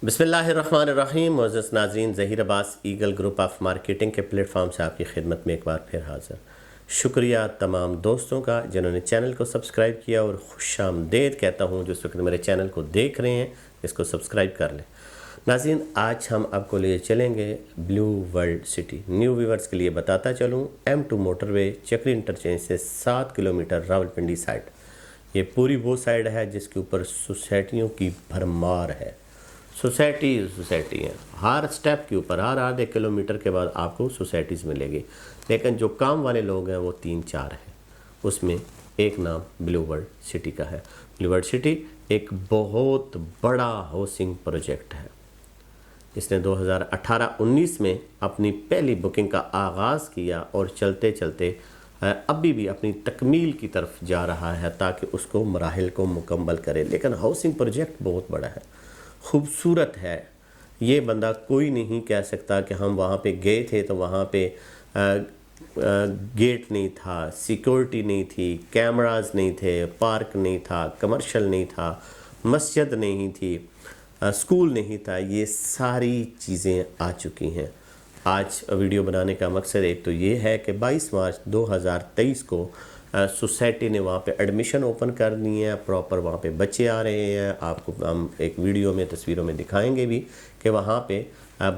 بسم اللہ الرحمن الرحیم۔ معزز ناظرین، ظہیر عباس ایگل گروپ آف مارکیٹنگ کے پلیٹ فارم سے آپ کی خدمت میں ایک بار پھر حاضر۔ شکریہ تمام دوستوں کا جنہوں نے چینل کو سبسکرائب کیا، اور خوش آمدید کہتا ہوں جو اس وقت میرے چینل کو دیکھ رہے ہیں، اس کو سبسکرائب کر لیں۔ ناظرین، آج ہم آپ کو لے چلیں گے blue world city. New viewers کے لیے بتاتا چلوں، M2 موٹر وے چکری انٹرچینج سے 7 کلومیٹر راولپنڈی سائٹ۔ یہ پوری وہ سائڈ ہے جس کے اوپر سوسائٹیوں کی بھرمار ہے۔ سوسائٹی ہیں، ہر سٹیپ کے اوپر، ہر آدھے کلومیٹر کے بعد آپ کو سوسائٹیز ملے گی، لیکن جو کام والے لوگ ہیں وہ 3-4 ہیں۔ اس میں ایک نام بلیو ورلڈ سٹی کا ہے۔ بلیو ورلڈ سٹی ایک بہت بڑا ہاؤسنگ پروجیکٹ ہے۔ اس نے 2018-19 میں اپنی پہلی بکنگ کا آغاز کیا اور چلتے چلتے ابھی بھی اپنی تکمیل کی طرف جا رہا ہے تاکہ اس کو مراحل کو مکمل کرے۔ لیکن ہاؤسنگ پروجیکٹ بہت بڑا ہے، خوبصورت ہے۔ یہ بندہ کوئی نہیں کہہ سکتا کہ ہم وہاں پہ گئے تھے تو وہاں پہ گیٹ نہیں تھا، سیکورٹی نہیں تھی، کیمراز نہیں تھے، پارک نہیں تھا، کمرشل نہیں تھا، مسجد نہیں تھی، اسکول نہیں تھا۔ یہ ساری چیزیں آ چکی ہیں۔ آج ویڈیو بنانے کا مقصد ایک تو یہ ہے کہ 22 مارچ 2023 کو سوسائٹی نے وہاں پہ ایڈمیشن اوپن کرنی ہے، پراپر وہاں پہ بچے آ رہے ہیں۔ آپ کو ہم ایک ویڈیو میں تصویروں میں دکھائیں گے بھی کہ وہاں پہ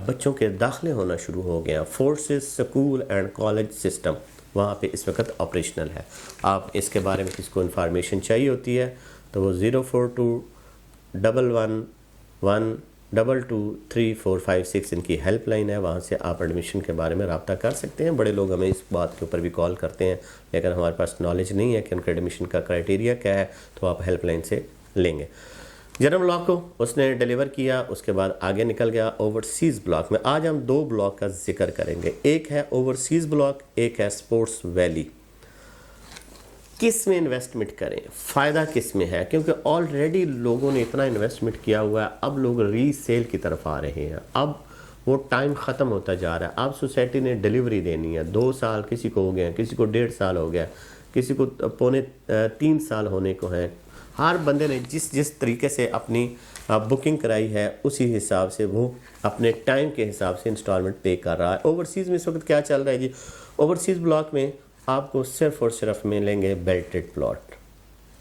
بچوں کے داخلے ہونا شروع ہو گیا۔ Forces school and college system وہاں پہ اس وقت آپریشنل ہے۔ آپ اس کے بارے میں کسی کو انفارمیشن چاہیے ہوتی ہے تو وہ 04211122346 ان کی ہیلپ لائن ہے، وہاں سے آپ ایڈمیشن کے بارے میں رابطہ کر سکتے ہیں۔ بڑے لوگ ہمیں اس بات کے اوپر بھی کال کرتے ہیں، لیکن ہمارے پاس نالج نہیں ہے کہ ان کا ایڈمیشن کا کرائٹیریا کیا ہے، تو آپ ہیلپ لائن سے لیں گے۔ جنرل بلاک کو اس نے ڈیلیور کیا، اس کے بعد آگے نکل گیا اوورسیز بلاک میں۔ آج ہم 2 بلاک کا ذکر کریں گے، ایک ہے اوورسیز بلاک، ایک ہے اسپورٹس ویلی۔ کس میں انویسٹمنٹ کریں، فائدہ کس میں ہے؟ کیونکہ آلریڈی لوگوں نے اتنا انویسٹمنٹ کیا ہوا ہے، اب لوگ ری سیل کی طرف آ رہے ہیں۔ اب وہ ٹائم ختم ہوتا جا رہا ہے۔ اب سوسائٹی نے ڈیلیوری دینی ہے، 2 سال کسی کو ہو گیا، کسی کو 1.5 سال ہو گیا، کسی کو 2.75-3 سال ہونے کو ہیں۔ ہر بندے نے جس طریقے سے اپنی بکنگ کرائی ہے اسی حساب سے وہ اپنے ٹائم کے حساب سے انسٹالمنٹ پے کر رہا ہے۔ اوورسیز میں اس وقت کیا چل رہا ہے جی؟ اوورسیز بلاک میں آپ کو صرف اور صرف ملیں گے بیلٹڈ پلاٹ،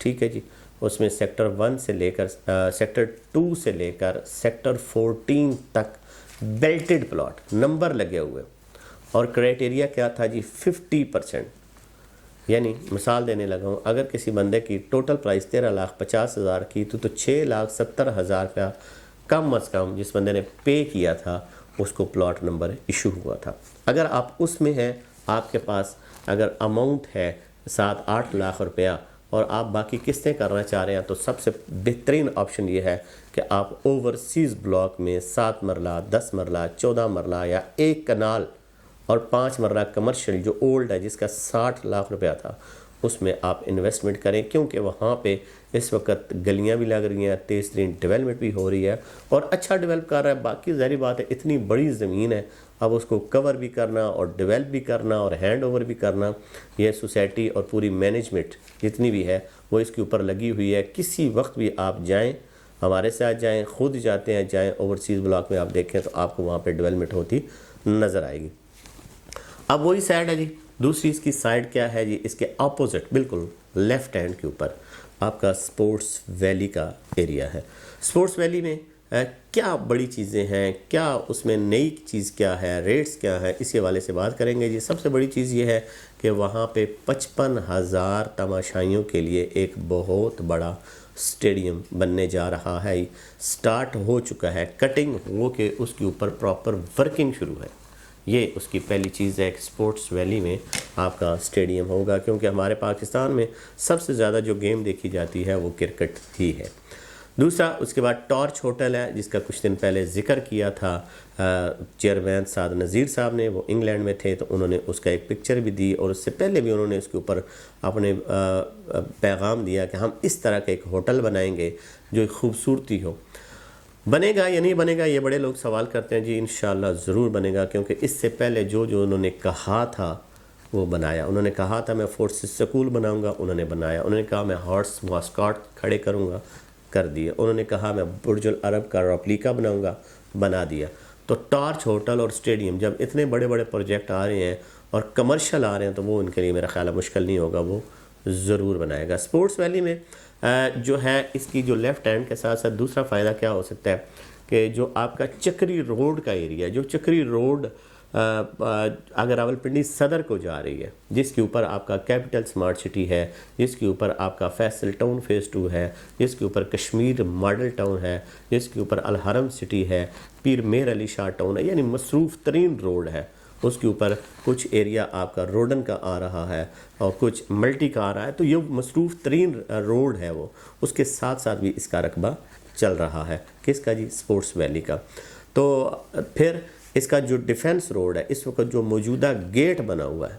ٹھیک ہے جی۔ اس میں سیکٹر 1 سے لے کر سیکٹر 2 سے لے کر سیکٹر 14 تک بیلٹڈ پلاٹ نمبر لگے ہوئے، اور کرائٹیریا کیا تھا جی؟ 50%۔ یعنی مثال دینے لگا ہوں، اگر کسی بندے کی ٹوٹل پرائس 13,50,000 کی تو 6,70,000 روپیہ کم از کم جس بندے نے پے کیا تھا اس کو پلاٹ نمبر ایشو ہوا تھا۔ اگر آپ اس میں ہیں، آپ کے پاس اگر اماؤنٹ ہے 7-8 لاکھ روپیہ اور آپ باقی قسطیں کرنا چاہ رہے ہیں، تو سب سے بہترین آپشن یہ ہے کہ آپ اوورسیز بلاک میں 7 مرلہ، 10 مرلہ، 14 مرلہ یا 1 کنال اور 5 مرلہ کمرشل جو اولڈ ہے جس کا 60 لاکھ روپیہ تھا، اس میں آپ انویسٹمنٹ کریں، کیونکہ وہاں پہ اس وقت گلیاں بھی لگ رہی ہیں، تیز ترین ڈیولپمنٹ بھی ہو رہی ہے اور اچھا ڈیولپ کر رہا ہے۔ باقی ظاہری بات ہے، اتنی بڑی زمین ہے، اب اس کو کور بھی کرنا اور ڈیولپ بھی کرنا اور ہینڈ اوور بھی کرنا، یہ سوسائٹی اور پوری مینجمنٹ جتنی بھی ہے وہ اس کے اوپر لگی ہوئی ہے۔ کسی وقت بھی آپ جائیں، ہمارے ساتھ جائیں، خود جاتے ہیں، جائیں اوورسیز بلاک میں، آپ دیکھیں تو آپ کو وہاں پہ ڈیولپمنٹ ہوتی نظر آئے گی۔ اب وہی سائڈ ہے جی، دوسری اس کی سائڈ کیا ہے جی؟ اس کے اپوزٹ بالکل لیفٹ ہینڈ کے اوپر آپ کا سپورٹس ویلی کا ایریا ہے۔ سپورٹس ویلی میں کیا بڑی چیزیں ہیں، کیا اس میں نئی چیز کیا ہے، ریٹس کیا ہے، اسی حوالے سے بات کریں گے جی۔ سب سے بڑی چیز یہ ہے کہ وہاں پہ 55,000 تماشائیوں کے لیے ایک بہت بڑا سٹیڈیم بننے جا رہا ہے، سٹارٹ ہو چکا ہے، کٹنگ ہو کے اس کے اوپر پراپر ورکنگ شروع ہے۔ یہ اس کی پہلی چیز ہے کہ سپورٹس ویلی میں آپ کا سٹیڈیم ہوگا، کیونکہ ہمارے پاکستان میں سب سے زیادہ جو گیم دیکھی جاتی ہے وہ کرکٹ ہی ہے۔ دوسرا اس کے بعد ٹارچ ہوٹل ہے، جس کا کچھ دن پہلے ذکر کیا تھا چیئرمین سعد نذیر صاحب نے، وہ انگلینڈ میں تھے تو انہوں نے اس کا ایک پکچر بھی دی، اور اس سے پہلے بھی انہوں نے اس کے اوپر اپنے پیغام دیا کہ ہم اس طرح کا ایک ہوٹل بنائیں گے جو ایک خوبصورتی ہو۔ بنے گا یا نہیں بنے گا یہ بڑے لوگ سوال کرتے ہیں جی، انشاءاللہ ضرور بنے گا، کیونکہ اس سے پہلے جو انہوں نے کہا تھا وہ بنایا۔ انہوں نے کہا تھا میں فورسز سکول بناؤں گا، انہوں نے بنایا۔ انہوں نے کہا میں ہارس ماسکاٹ کھڑے کروں گا، کر دیے. انہوں نے کہا میں برج العرب کا ریپلیکا بناؤں گا, بنا دیا. تو ٹارچ ہوٹل اور اسٹیڈیم جب اتنے بڑے بڑے پروجیکٹ آ رہے ہیں اور کمرشل آ رہے ہیں تو وہ ان کے لیے میرا خیال ہے مشکل نہیں ہوگا, وہ ضرور بنائے گا. اسپورٹس ویلی میں جو ہے اس کی جو لیفٹ ہینڈ کے ساتھ ساتھ دوسرا فائدہ کیا ہو سکتا ہے کہ جو آپ کا چکری روڈ کا ایریا, جو چکری روڈ اگر راولپنڈی صدر کو جا رہی ہے, جس کے اوپر آپ کا کیپٹل سمارٹ سٹی ہے, جس کے اوپر آپ کا فیصل ٹاؤن فیز 2 ہے, جس کے اوپر کشمیر ماڈل ٹاؤن ہے, جس کے اوپر الحرم سٹی ہے, پیر میر علی شاہ ٹاؤن ہے, یعنی مصروف ترین روڈ ہے. اس کے اوپر کچھ ایریا آپ کا روڈن کا آ رہا ہے اور کچھ ملٹی کا آ رہا ہے, تو یہ مصروف ترین روڈ ہے وہ. اس کے ساتھ ساتھ بھی اس کا رقبہ چل رہا ہے. کس کا جی؟ اسپورٹس ویلی کا. تو پھر اس کا جو ڈیفنس روڈ ہے اس وقت جو موجودہ گیٹ بنا ہوا ہے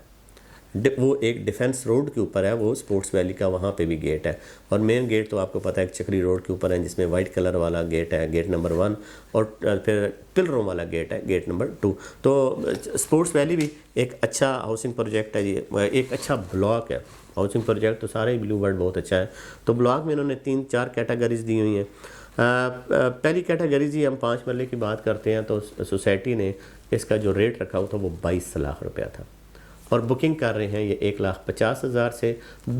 وہ ایک ڈیفنس روڈ کے اوپر ہے, وہ اسپورٹس ویلی کا, وہاں پہ بھی گیٹ ہے. اور مین گیٹ تو آپ کو پتہ ہے چکری روڈ کے اوپر ہے جس میں وائٹ کلر والا گیٹ ہے, گیٹ نمبر 1, اور پھر پلروں والا گیٹ ہے, گیٹ نمبر 2. تو اسپورٹس ویلی بھی ایک اچھا ہاؤسنگ پروجیکٹ ہے جی, ایک اچھا بلاک ہے. ہاؤسنگ پروجیکٹ تو سارے بلو ورڈ بہت اچھا ہے. تو بلاک میں انہوں نے 3-4 کیٹیگریز دی ہوئی ہیں. پہلی کیٹیگری جی ہم 5 مرلے کی بات کرتے ہیں تو سوسائٹی نے اس کا جو ریٹ رکھا ہوا تھا وہ 22 لاکھ روپیہ تھا, اور بکنگ کر رہے ہیں یہ 1,50,000 سے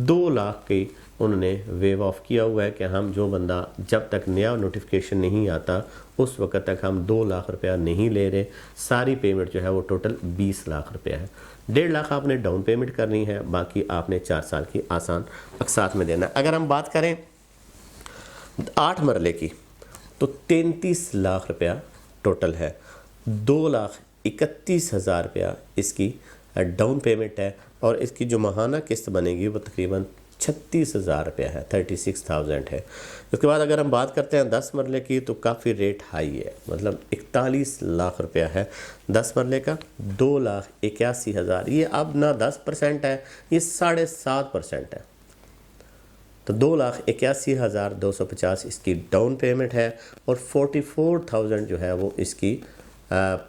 2 لاکھ کی انہوں نے ویو آف کیا ہوا ہے کہ ہم جو بندہ جب تک نیا نوٹیفیکیشن نہیں آتا اس وقت تک ہم 2 لاکھ روپیہ نہیں لے رہے. ساری پیمنٹ جو ہے وہ ٹوٹل 20 لاکھ روپیہ ہے. 1.5 لاکھ آپ نے ڈاؤن پیمنٹ کرنی ہے, باقی آپ نے 4 سال کی آسان اقساط میں دینا ہے. اگر ہم بات کریں 8 مرلے کی تو 33 لاکھ روپیہ ٹوٹل ہے. 2,31,000 روپیہ اس کی ڈاؤن پیمنٹ ہے, اور اس کی جو ماہانہ قسط بنے گی وہ تقریباً 36,000 روپیہ ہے, 36,000 ہے. اس کے بعد اگر ہم بات کرتے ہیں 10 مرلے کی تو کافی ریٹ ہائی ہے, مطلب 41 لاکھ روپیہ ہے 10 مرلے کا. 2,81,000 یہ اب نہ 10% ہے, یہ 7.5% ہے. تو 2,81,250 اس کی ڈاؤن پیمنٹ ہے, اور 44,000 جو ہے وہ اس کی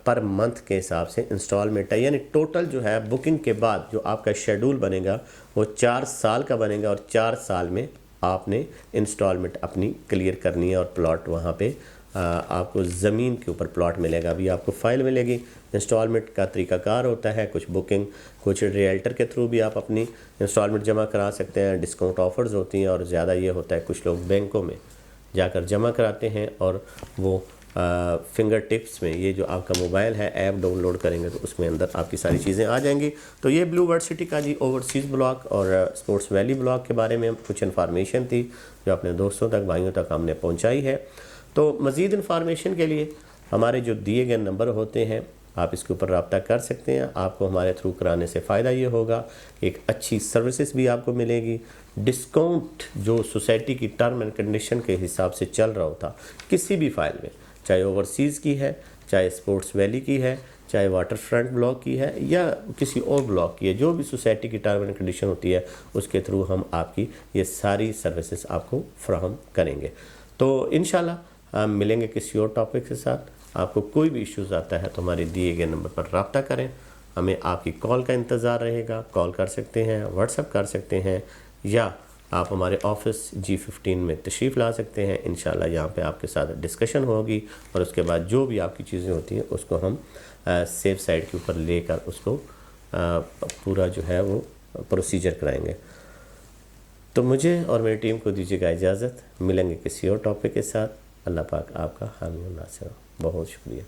پر منتھ کے حساب سے انسٹالمنٹ ہے. یعنی ٹوٹل جو ہے بکنگ کے بعد جو آپ کا شیڈول بنے گا وہ 4 سال کا بنے گا, اور 4 سال میں آپ نے انسٹالمنٹ اپنی کلیئر کرنی ہے. اور پلاٹ وہاں پہ آپ کو زمین کے اوپر پلاٹ ملے گا. ابھی آپ کو فائل ملے گی. انسٹالمنٹ کا طریقہ کار ہوتا ہے, کچھ بکنگ, کچھ ریئلٹر کے تھرو بھی آپ اپنی انسٹالمنٹ جمع کرا سکتے ہیں. ڈسکاؤنٹ آفرز ہوتی ہیں, اور زیادہ یہ ہوتا ہے کچھ لوگ بینکوں میں جا کر جمع کراتے ہیں, اور وہ فنگر ٹپس میں یہ جو آپ کا موبائل ہے ایپ ڈاؤن لوڈ کریں گے تو اس میں اندر آپ کی ساری چیزیں آ جائیں گی. تو یہ بلو ورڈ سٹی کا جی اوورسیز بلاک اور اسپورٹس ویلی بلاک کے بارے میں کچھ انفارمیشن تھی جو اپنے دوستوں تک, بھائیوں تک ہم نے پہنچائی ہے. تو مزید انفارمیشن کے لیے ہمارے جو دیے گئے نمبر ہوتے ہیں آپ اس کے اوپر رابطہ کر سکتے ہیں. آپ کو ہمارے تھرو کرانے سے فائدہ یہ ہوگا کہ ایک اچھی سروسز بھی آپ کو ملے گی. ڈسکاؤنٹ جو سوسائٹی کی ٹرم اینڈ کنڈیشن کے حساب سے چل رہا ہوتا کسی بھی فائل میں, چاہے اوورسیز کی ہے, چاہے اسپورٹس ویلی کی ہے, چاہے واٹر فرنٹ بلاک کی ہے, یا کسی اور بلاک کی ہے, جو بھی سوسائٹی کی ٹرم اینڈ کنڈیشن ہوتی ہے اس کے تھرو ہم آپ کی یہ ساری سروسز آپ کو فراہم کریں گے. تو انشاءاللہ ہم ملیں گے کسی اور ٹاپک کے ساتھ. آپ کو کوئی بھی ایشوز آتا ہے تو ہمارے دیے گئے نمبر پر رابطہ کریں. ہمیں آپ کی کال کا انتظار رہے گا. کال کر سکتے ہیں, واٹس ایپ کر سکتے ہیں, یا آپ ہمارے آفس G15 میں تشریف لا سکتے ہیں. انشاءاللہ یہاں پہ آپ کے ساتھ ڈسکشن ہوگی, اور اس کے بعد جو بھی آپ کی چیزیں ہوتی ہیں اس کو ہم سیف سائٹ کے اوپر لے کر اس کو پورا جو ہے وہ پروسیجر کرائیں گے. تو مجھے اور میری ٹیم کو دیجیے گا اجازت. ملیں گے کسی اور ٹاپک کے ساتھ. اللہ پاک آپ کا حامی و ناصر ہو. بہت شکریہ.